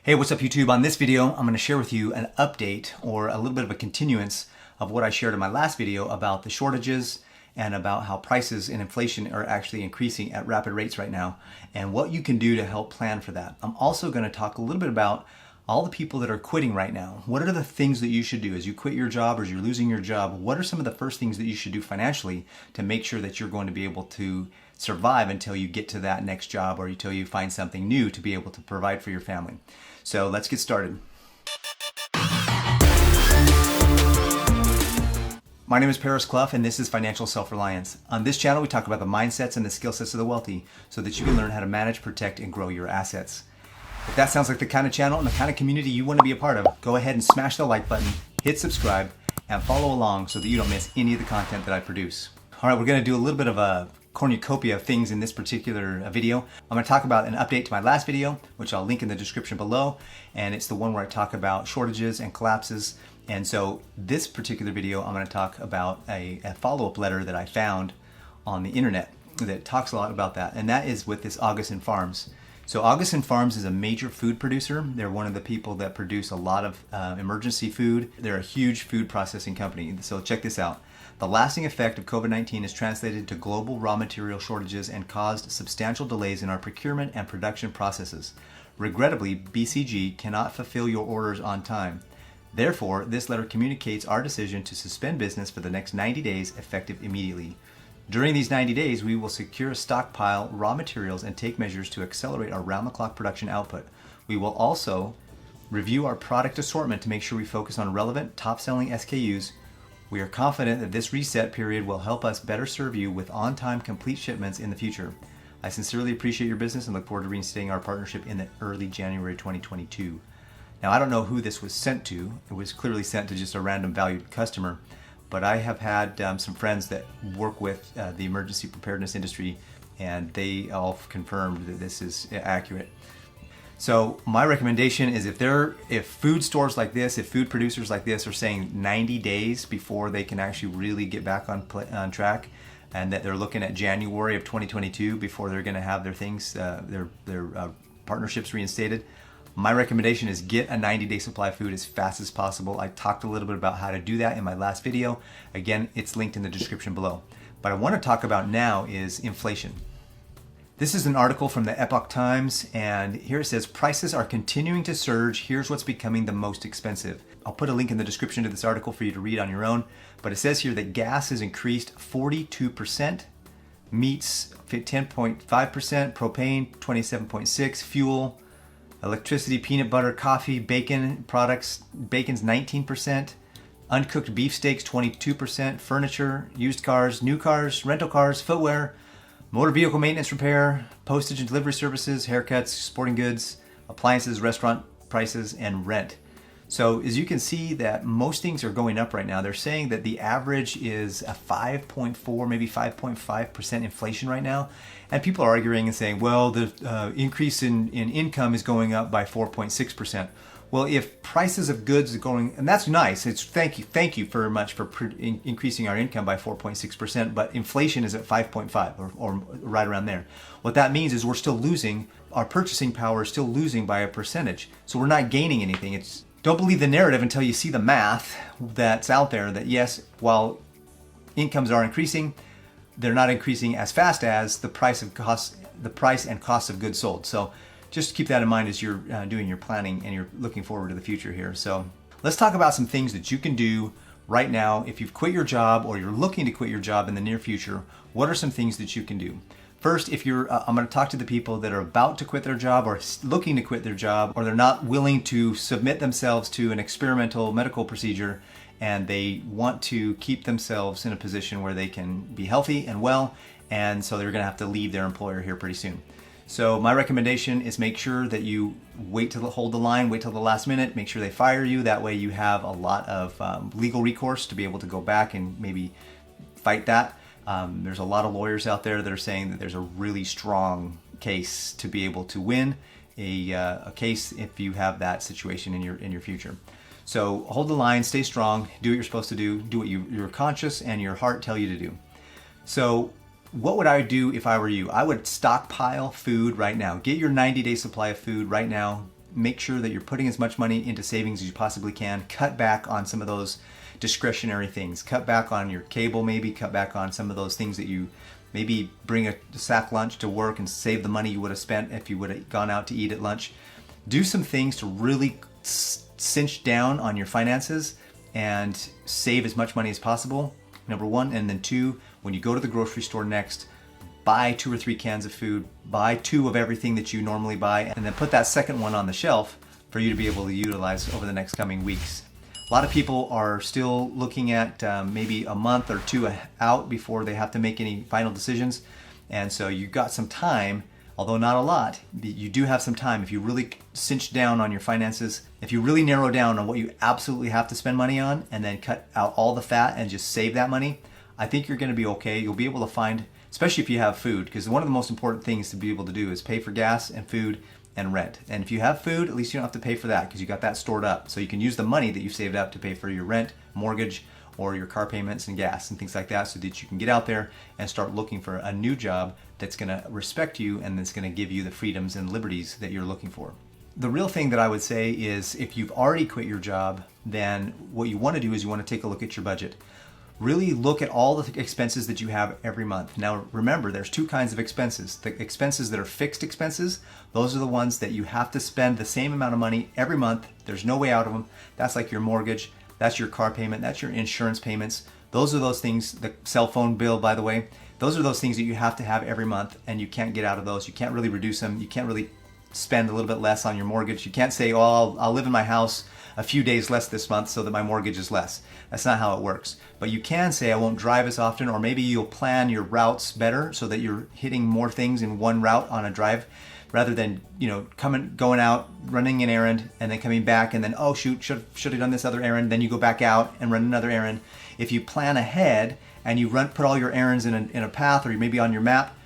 Hey, what's up YouTube? On this video, I'm going to share with you an update or a little bit of a continuance of what I shared in my last video about the shortages and about how prices and inflation are actually increasing at rapid rates right now and what you can do to help plan for that. I'm also going to talk a little bit about all the people that are quitting right now. What are the things that you should do as you quit your job or as you're losing your job? What are some of the first things that you should do financially to make sure that you're going to be able to survive until you get to that next job or until you find something new to be able to provide for your family? So let's get started. My name is Paris Clough and this is Financial Self-Reliance. On this channel we talk about the mindsets and the skill sets of the wealthy so that you can learn how to manage, protect, and grow your assets. If that sounds like the kind of channel and the kind of community you want to be a part of, go ahead and smash the like button, hit subscribe, and follow along so that you don't miss any of the content that I produce. All right, we're going to do a little bit of a cornucopia of things in this particular video. I'm going to talk about an update to my last video, which I'll link in the description below, and it's the one where I talk about shortages and collapses. And so this particular video, I'm going to talk about a follow-up letter that I found on the internet that talks a lot about that, and that is with this Augason Farms. So Augason Farms is a major food producer. They're one of the people that produce a lot of emergency food. They're a huge food processing company. So check this out. The lasting effect of COVID-19 is translated to global raw material shortages and caused substantial delays in our procurement and production processes. Regrettably, BCG cannot fulfill your orders on time. Therefore, this letter communicates our decision to suspend business for the next 90 days, effective immediately. During these 90 days, we will secure, stockpile raw materials and take measures to accelerate our round-the-clock production output. We will also review our product assortment to make sure we focus on relevant, top-selling SKUs. We are confident that this reset period will help us better serve you with on-time, complete shipments in the future. I sincerely appreciate your business and look forward to reinstating our partnership in the early January 2022. Now, I don't know who this was sent to. It was clearly sent to just a random valued customer. But I have had some friends that work with the emergency preparedness industry, and they all confirmed that this is accurate. So my recommendation is if food stores like this, if food producers like this are saying 90 days before they can actually really get back on track, and that they're looking at January of 2022 before they're going to have their things, their partnerships reinstated, my recommendation is get a 90-day supply of food as fast as possible. I talked a little bit about how to do that in my last video. Again, it's linked in the description below. But I want to talk about now is inflation. This is an article from the Epoch Times, and here it says, prices are continuing to surge. Here's what's becoming the most expensive. I'll put a link in the description to this article for you to read on your own. But it says here that gas has increased 42%, meats 10.5%, propane 27.6%, fuel, electricity, peanut butter, coffee, bacon products, bacon's 19%, uncooked beefsteaks 22%, furniture, used cars, new cars, rental cars, footwear, motor vehicle maintenance repair, postage and delivery services, haircuts, sporting goods, appliances, restaurant prices, and rent. So as you can see that most things are going up right now. They're saying that the average is a 5.4, maybe 5.5% inflation right now. And people are arguing and saying, well, the increase in income is going up by 4.6%. Well, if prices of goods are going, and that's nice, it's thank you very much for increasing our income by 4.6%, but inflation is at 5.5 or right around there. What that means is we're still losing, our purchasing power is still losing by a percentage. So we're not gaining anything. Don't believe the narrative until you see the math that's out there that yes, while incomes are increasing, they're not increasing as fast as the price and cost of goods sold. So just keep that in mind as you're doing your planning and you're looking forward to the future here. So let's talk about some things that you can do right now if you've quit your job or you're looking to quit your job in the near future. What are some things that you can do? First, if you're, I'm going to talk to the people that are about to quit their job or looking to quit their job, or they're not willing to submit themselves to an experimental medical procedure, and they want to keep themselves in a position where they can be healthy and well, and so they're going to have to leave their employer here pretty soon. So my recommendation is make sure that you wait to hold the line, wait till the last minute, make sure they fire you. That way you have a lot of legal recourse to be able to go back and maybe fight that. There's a lot of lawyers out there that are saying that there's a really strong case to be able to win a case if you have that situation in your future. So hold the line, stay strong, do what you're supposed to do what your conscience and your heart tell you to do. So what would I do if I were you? I would stockpile food right now. Get your 90-day supply of food right now. make sure that you're putting as much money into savings as you possibly can. Cut back on some of those discretionary things. Cut back on your cable, maybe. Cut back on some of those things that you maybe bring a sack lunch to work and save the money you would have spent if you would have gone out to eat at lunch. Do some things to really cinch down on your finances and save as much money as possible, number one. And then two, when you go to the grocery store next, buy 2 or 3 cans of food, buy 2 of everything that you normally buy, and then put that second one on the shelf for you to be able to utilize over the next coming weeks. A lot of people are still looking at maybe a month or 2 out before they have to make any final decisions. And so you've got some time, although not a lot. You do have some time if you really cinch down on your finances, if you really narrow down on what you absolutely have to spend money on and then cut out all the fat and just save that money. I think you're going to be okay. You'll be able to find, especially if you have food, because one of the most important things to be able to do is pay for gas and food and rent. And if you have food, at least you don't have to pay for that because you got that stored up. So you can use the money that you saved up to pay for your rent, mortgage, or your car payments and gas and things like that, so that you can get out there and start looking for a new job that's going to respect you and that's going to give you the freedoms and liberties that you're looking for. The real thing that I would say is if you've already quit your job, then what you want to do is you want to take a look at your budget. Really look at all the expenses that you have every month. Now remember, there's 2 kinds of expenses. The expenses that are fixed expenses, those are the ones that you have to spend the same amount of money every month. There's no way out of them. That's like your mortgage, that's your car payment, that's your insurance payments. Those are those things, the cell phone bill, by the way, those are those things that you have to have every month and you can't get out of those. You can't really reduce them. You can't really spend a little bit less on your mortgage. You can't say, oh, I'll live in my house a few days less this month so that my mortgage is less. That's not how it works. But you can say I won't drive as often, or maybe you'll plan your routes better so that you're hitting more things in one route on a drive rather than, going out, running an errand and then coming back and then, oh shoot, should have done this other errand. Then you go back out and run another errand. If you plan ahead and you put all your errands in a path, or maybe on your map,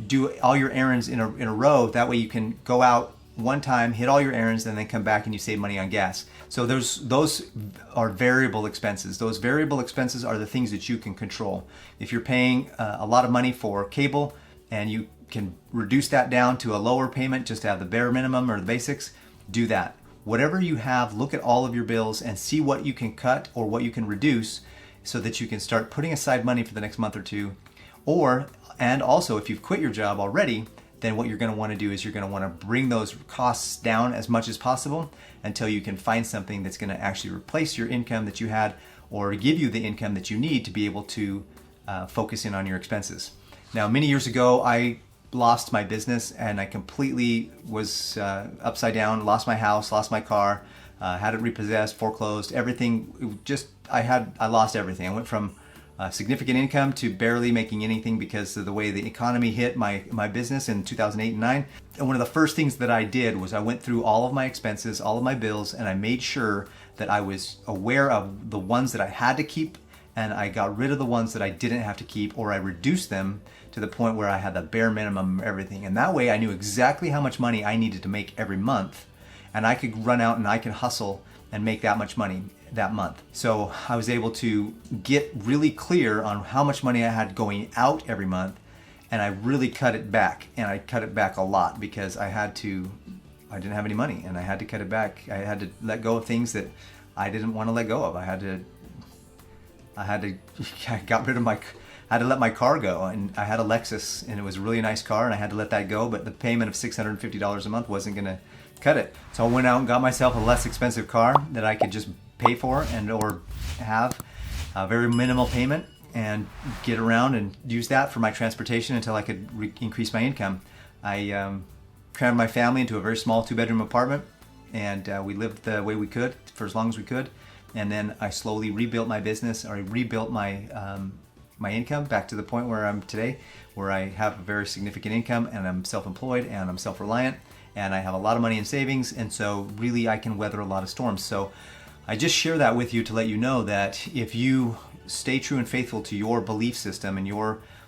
do all your errands in a row. That way you can go out one time, hit all your errands, and then come back and you save money on gas. So those are variable expenses. Those variable expenses are the things that you can control. If you're paying a lot of money for cable and you can reduce that down to a lower payment just to have the bare minimum or the basics, do that. Whatever you have, look at all of your bills and see what you can cut or what you can reduce so that you can start putting aside money for the next month or 2. And also, if you've quit your job already, then what you're going to want to do is you're going to want to bring those costs down as much as possible until you can find something that's going to actually replace your income that you had or give you the income that you need to be able to focus in on your expenses. Now, many years ago, I lost my business and I completely was upside down, lost my house, lost my car, had it repossessed, foreclosed, everything. I lost everything. I went from significant income to barely making anything because of the way the economy hit my business in 2008 and 9. And one of the first things that I did was I went through all of my expenses, all of my bills, and I made sure that I was aware of the ones that I had to keep, and I got rid of the ones that I didn't have to keep, or I reduced them to the point where I had the bare minimum of everything. And that way I knew exactly how much money I needed to make every month, and I could run out and I could hustle and make that much money that month. So I was able to get really clear on how much money I had going out every month, and I really cut it back, and I cut it back a lot because I didn't have any money and I had to cut it back. I had to let go of things that I didn't want to let go of. I had to let my car go, and I had a Lexus and it was a really nice car and I had to let that go, but the payment of $650 a month wasn't going to cut it. So I went out and got myself a less expensive car that I could just pay for or have a very minimal payment and get around and use that for my transportation until I could increase my income. I crammed my family into a very small 2-bedroom apartment, and we lived the way we could for as long as we could. And then I slowly rebuilt my business, or I rebuilt my income back to the point where I'm today, where I have a very significant income and I'm self-employed and I'm self-reliant and I have a lot of money in savings, and so really I can weather a lot of storms. So I just share that with you to let you know that if you stay true and faithful to your belief system and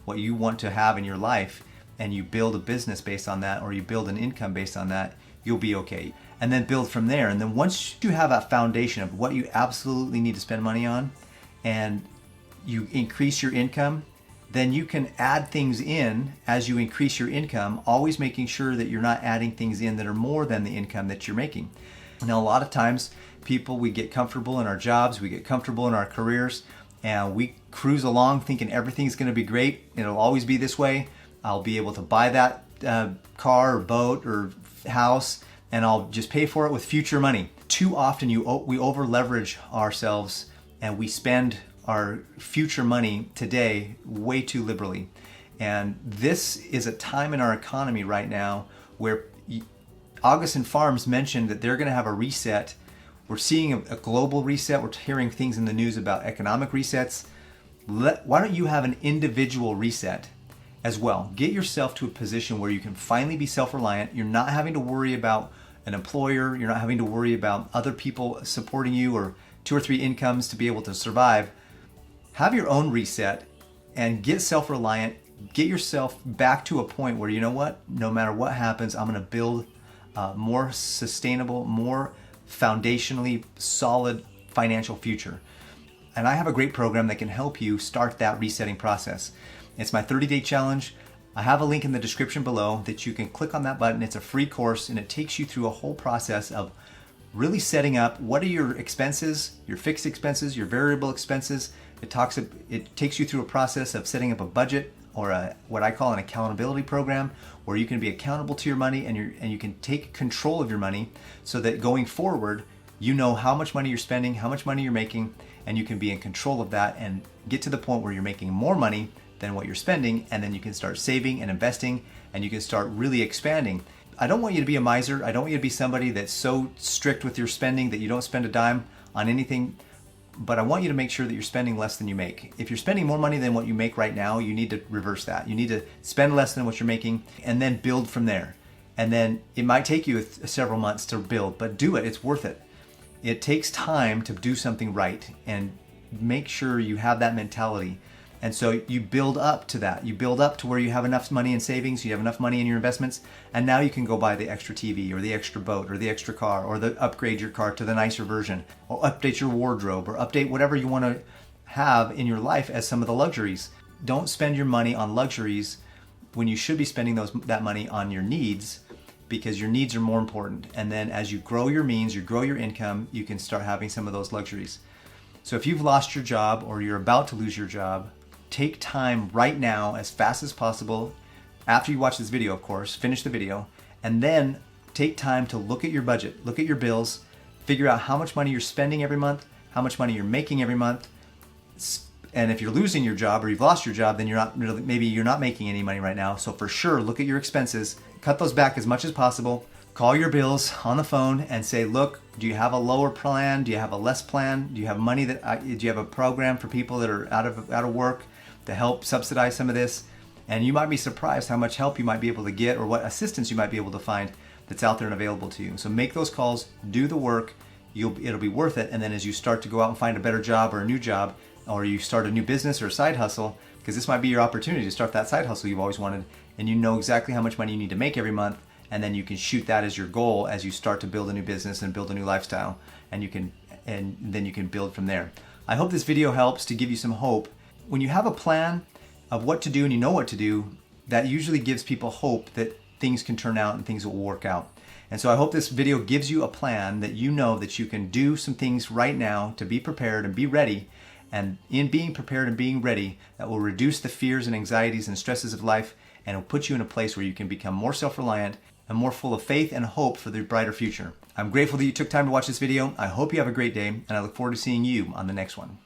what you want to have in your life, and you build a business based on that, or you build an income based on that, you'll be okay. And then build from there. And then once you have a foundation of what you absolutely need to spend money on, and you increase your income, then you can add things in as you increase your income, always making sure that you're not adding things in that are more than the income that you're making. Now, a lot of times we get comfortable in our jobs, we get comfortable in our careers, and we cruise along thinking everything's going to be great. It'll always be this way. I'll be able to buy that car or boat or house, and I'll just pay for it with future money. Too often we over leverage ourselves and we spend our future money today way too liberally. And this is a time in our economy right now where Augason Farms mentioned that they're going to have a reset. We're seeing a global reset. We're hearing things in the news about economic resets. Why don't you have an individual reset as well? Get yourself to a position where you can finally be self-reliant. You're not having to worry about an employer. You're not having to worry about other people supporting you or 2 or 3 incomes to be able to survive. Have your own reset and get self-reliant. Get yourself back to a point where, you know what, no matter what happens, I'm going to build a more sustainable, more foundationally solid financial future. And I have a great program that can help you start that resetting process. It's my 30-day challenge. I have a link in the description below that you can click on that button. It's a free course and it takes you through a whole process of really setting up what are your expenses, your fixed expenses, your variable expenses. It takes you through a process of setting up a budget or what I call an accountability program, where you can be accountable to your money and you can take control of your money so that going forward, you know how much money you're spending, how much money you're making, and you can be in control of that and get to the point where you're making more money than what you're spending, and then you can start saving and investing and you can start really expanding. I don't want you to be a miser. I don't want you to be somebody that's so strict with your spending that you don't spend a dime on anything. But I want you to make sure that you're spending less than you make. If you're spending more money than what you make right now, you need to reverse that. You need to spend less than what you're making and then build from there. And then it might take you several months to build, but do it. It's worth it. It takes time to do something right, and make sure you have that mentality. And so you build up to that. You build up to where you have enough money in savings, you have enough money in your investments, and now you can go buy the extra TV or the extra boat or the extra car, or upgrade your car to the nicer version, or update your wardrobe, or update whatever you want to have in your life as some of the luxuries. Don't spend your money on luxuries when you should be spending that money on your needs, because your needs are more important. And then as you grow your means, you grow your income, you can start having some of those luxuries. So if you've lost your job or you're about to lose your job, take time right now, as fast as possible, after you watch this video, of course, finish the video, and then take time to look at your budget, look at your bills, figure out how much money you're spending every month, how much money you're making every month. And if you're losing your job or you've lost your job, then maybe you're not making any money right now. So for sure, look at your expenses, cut those back as much as possible. Call your bills on the phone and say, look, do you have a lower plan? Do you have a less plan? Do you have money do you have a program for people that are out of work to help subsidize some of this? And you might be surprised how much help you might be able to get, or what assistance you might be able to find that's out there and available to you. So make those calls, do the work, it'll be worth it. And then as you start to go out and find a better job or a new job, or you start a new business or a side hustle, because this might be your opportunity to start that side hustle you've always wanted, and you know exactly how much money you need to make every month, and then you can shoot that as your goal as you start to build a new business and build a new lifestyle, and then you can build from there. I hope this video helps to give you some hope. When you have a plan of what to do and you know what to do, that usually gives people hope that things can turn out and things will work out. And so I hope this video gives you a plan that you know that you can do some things right now to be prepared and be ready. And in being prepared and being ready, that will reduce the fears and anxieties and stresses of life, and will put you in a place where you can become more self-reliant and more full of faith and hope for the brighter future. I'm grateful that you took time to watch this video. I hope you have a great day, and I look forward to seeing you on the next one.